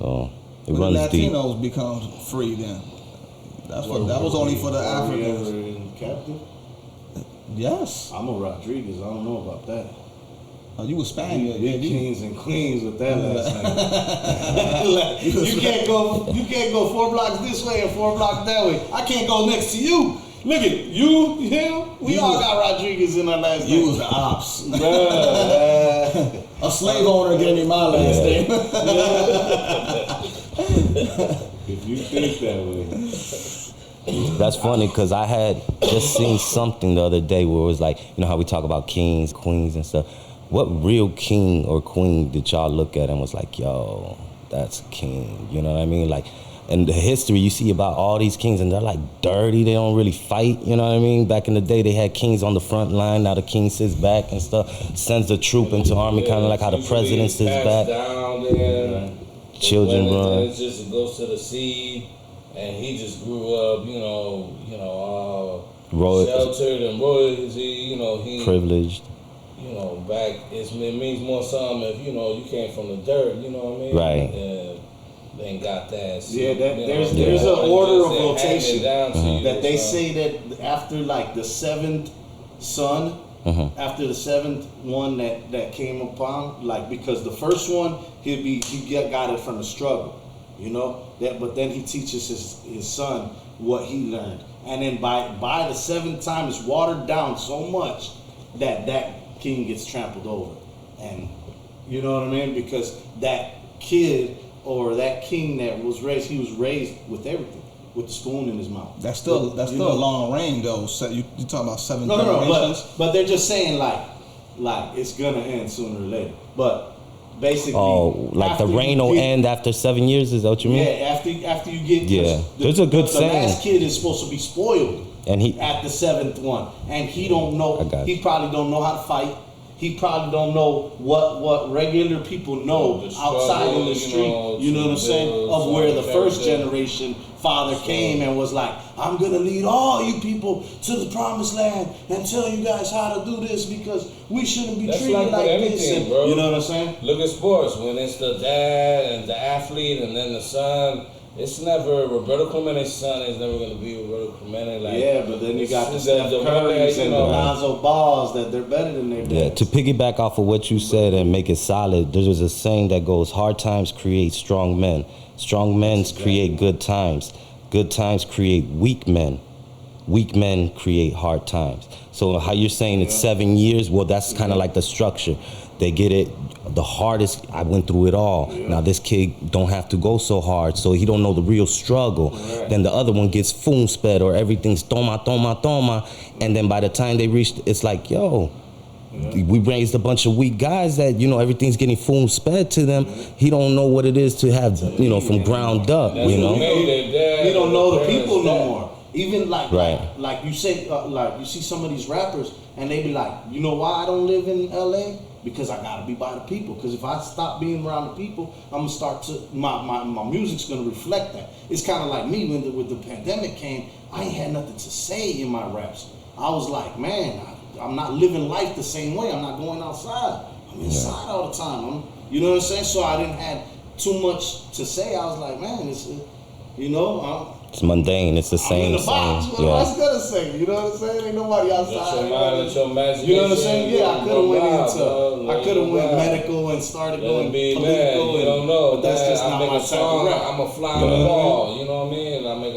So it when runs the deep. Latinos become free, then that was only for the Africans. Were you ever in captive? Yes. I'm a Rodriguez. I don't know about that. Oh, you were Spaniard. Yeah, kings and queens with that last name. Like, you can't go 4 blocks this way and 4 blocks that way. I can't go next to you. Look at you, him. We all got Rodriguez in our last name. You was the ops. A slave owner gave me my last name. If you think that way. That's funny because I had just seen something the other day where it was like, you know how we talk about kings, queens and stuff. What real king or queen did y'all look at and was like, yo, that's a king? You know what I mean? Like, in the history you see about all these kings and they're like dirty, they don't really fight, you know what I mean? Back in the day they had kings on the front line, now the king sits back and stuff, sends the troop into army, kind of like how the president sits back. Down there, children run. It just goes to the sea, and he just grew up, sheltered and royalty, he privileged. Back it means more something if you came from the dirt, you know what I mean? Right. And then got that. Yeah, there's an order of rotation that they say that after like the 7th son, after the 7th one that came upon, like because the first one he got it from the struggle, but then he teaches his son what he learned, and then by the 7th time it's watered down so much that king gets trampled over, and you know what I mean, because that kid or that king that was raised, he was raised with everything, with the spoon in his mouth. That's still a long reign though. So you talk about 7 No, generations. but they're just saying like it's gonna end sooner or later. But basically, like the reign will end after 7 years. Is that what you mean? Yeah, after you get. Yeah, there's a good saying. The last kid is supposed to be spoiled, and he at the 7th one, and he don't know. He probably don't know how to fight. He probably don't know what regular people know outside in the street. You know what I'm saying? Of where the first generation father came and was like, I'm gonna lead all you people to the promised land and tell you guys how to do this because we shouldn't be treated like this. And, you know what I'm saying? Look at sports when it's the dad and the athlete and then the son. It's never Roberto Clemente's son is never gonna be Roberto Clemente. Like, but then you got the Steph Currys and the Lonzo Balls that they're better than their dads. Yeah, to piggyback off of what you said and make it solid, there was a saying that goes, hard times create strong men. Strong men create good times. Good times create weak men. Weak men create hard times. So how you're saying it's 7 years, well, that's kind of like the structure. They get it. The hardest, I went through it all. Yeah. Now this kid don't have to go so hard, so he don't know the real struggle. Right. Then the other one gets foom sped or everything's toma. And then by the time they reach, it's like, yo, we raised a bunch of weak guys that, everything's getting foom sped to them. He don't know what it is to have, from ground up, He don't know the people no more. Even like you say, like you see some of these rappers and they be like, you know why I don't live in LA? Because I gotta be by the people. Because if I stop being around the people, I'm gonna start to my music's gonna reflect that. It's kind of like me when the pandemic came. I ain't had nothing to say in my raps. I was like, man, I'm not living life the same way. I'm not going outside. I'm inside all the time. You know what I'm saying? So I didn't have too much to say. I was like, man, it's it's mundane. It's the same. I'm in the box. What am I gonna say? You know what I'm saying? Ain't nobody outside. You know what I'm saying? Yeah, I could have went medical and started going political. You don't know. But that's just not my type of rap. I'm a fly on the wall. You know what I mean? I make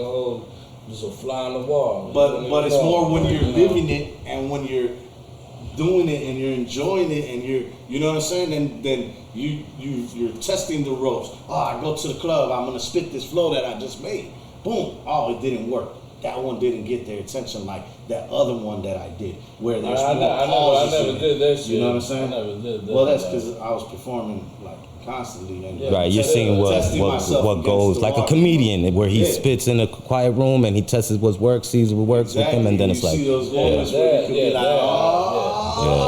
just a fly on the wall. But it's more when you're living it and when you're doing it and you're enjoying it and you know what I'm saying? Then you're testing the ropes. I go to the club. I'm gonna spit this flow that I just made. Boom! Oh, it didn't work. That one didn't get their attention like that other one that I did, where there's more pauses. I never did that shit. You know what I'm saying? I never did that. Well, that's because I was performing like constantly. And right, you're seeing what goes, like a comedian where he spits in a quiet room and he tests what works, sees what works with him, and then it's like, see those moments where you could be like,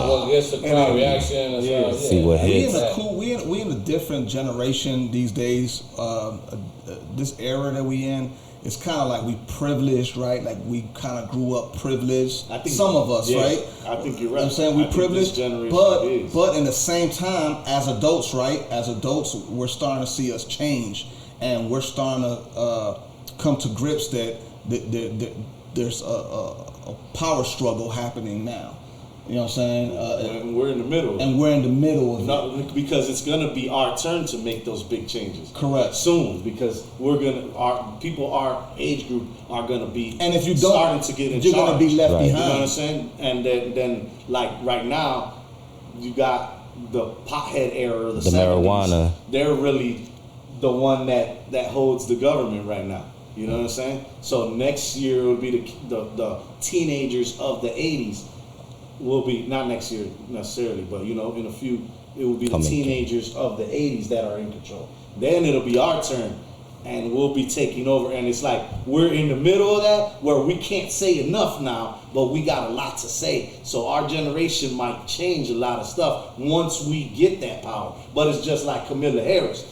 what gets the crowd reaction and stuff. See what hits. We in a different generation these days. This era that we in it's kind of like we privileged, right? Like we kind of grew up privileged. I think some of us, right? I think you're right. You know what I'm saying? We privileged, but in the same time, as adults, right? As adults, we're starting to see us change, and we're starting to come to grips that there's a power struggle happening now. You know what I'm saying? And we're in the middle. And we're in the middle of it. Because it's going to be our turn to make those big changes. Correct. Soon, because our age group are going to be and if you starting to get in you're charge. Going to be left behind. You know what I'm saying? And then like right now, you got the pothead era of the 70s. Marijuana. They're really the one that holds the government right now. You know what I'm saying? So next year will be the teenagers of the 80s. Will be not next year necessarily, but in a few, it will be the teenagers of the 80s that are in control. Then it'll be our turn, and we'll be taking over. And it's like we're in the middle of that, where we can't say enough now, but we got a lot to say. So our generation might change a lot of stuff once we get that power. But it's just like Kamala Harris.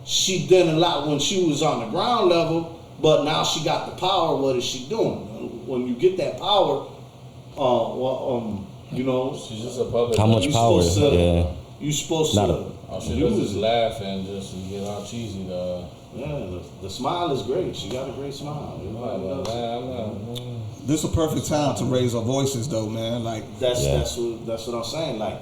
She did a lot when she was on the ground level, but now she got the power. What is she doing? When you get that power, she's just a public. How much power? You're supposed to. All she does is laugh and just get all cheesy. Yeah, the smile is great. She got a great smile. This is a perfect time to raise our voices, though, man. Like that's what I'm saying. Like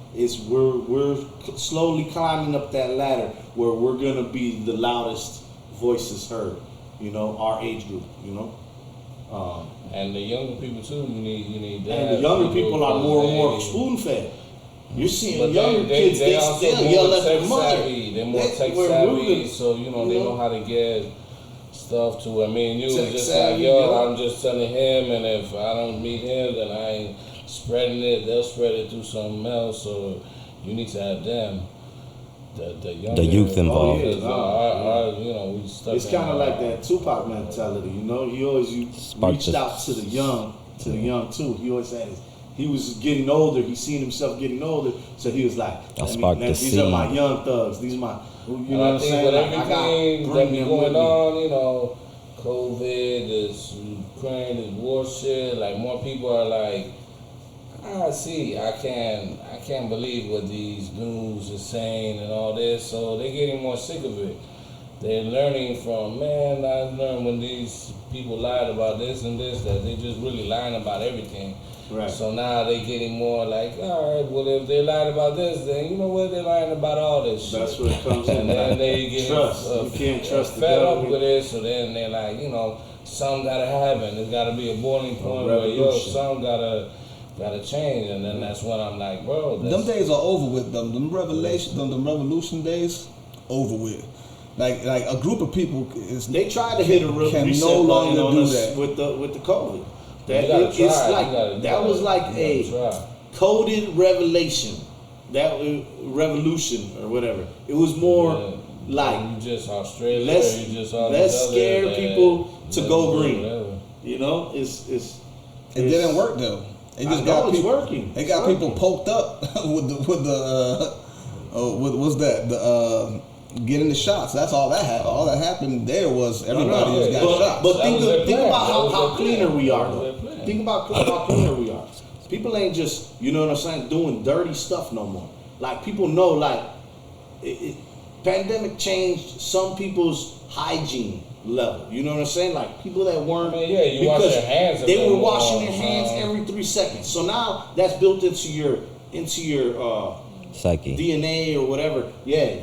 we're slowly climbing up that ladder where we're gonna be the loudest voices heard. Our age group. And the younger people too. You need that. And the younger people are more and more spoon fed. You're seeing younger kids. They also yell at tech their mother. savvy. They're more tech savvy, so they know how to get stuff to. I mean, you was just savvy, like, I'm just telling him, and if I don't meet him, then I ain't spreading it. They'll spread it through something else. So you need to have them. The youth involved. We stuck. It's kind of like that Tupac mentality, He always reached out to the young too. He always had he was getting older. He seen himself getting older, so he was like, "These are my young thugs. These are my." You know what I'm saying? With everything that be going on, COVID, this Ukraine, this war shit. Like more people are like, I can't believe what these news is saying and all this. So they're getting more sick of it. They're learning from, I learned when these people lied about this and this, that they just really lying about everything. Right. So now they're getting more like, all right, well, if they lied about this, then you know what, they're lying about all this shit. That's what it comes in. And then they get you can't trust the fed up government. with it, so then they're like, something gotta happen. There's gotta be a boiling point where, something gotta change. And then that's when I'm like, bro. Them days are over with. Them revolution days, over with. Like a group of people they tried to hit a reset no longer on do us that with the COVID. That was like a coded revelation. That revolution or whatever. It was more like you just Australia. Let's scare people to go green. It didn't work though. It just got people working. It got people poked up with what's that? Getting the shots. That's all that happened. All that happened there was everybody just got shot. But think about how cleaner we are, though. Think about how cleaner we are. People ain't just, doing dirty stuff no more. Like, people know, pandemic changed some people's hygiene level. You know what I'm saying? Like, people that weren't... you wash your hands. They were washing their hands every 3 seconds. So now, that's built into your psyche, DNA or whatever. Yeah,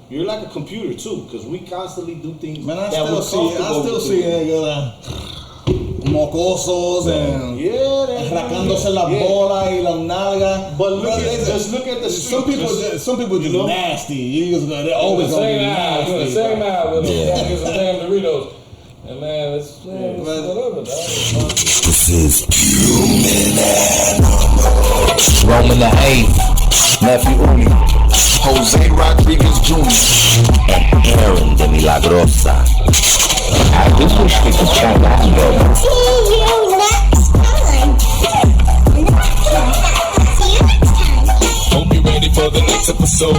you're like a computer too, because we constantly do things I that we're comfortable see mocosos and arrancándose la bola y la nalga. But just look at the street. Some people just nasty. They're always gonna be nasty. Doing the same out with get some damn Doritos. And man, it's whatever. This is Human Animal. Roman the 8th, Nephew Uli, Jose Rodriguez Jr., and Aaron de Milagrosa. I do wish we could try that though. See you next time. Hope you're ready for the next episode.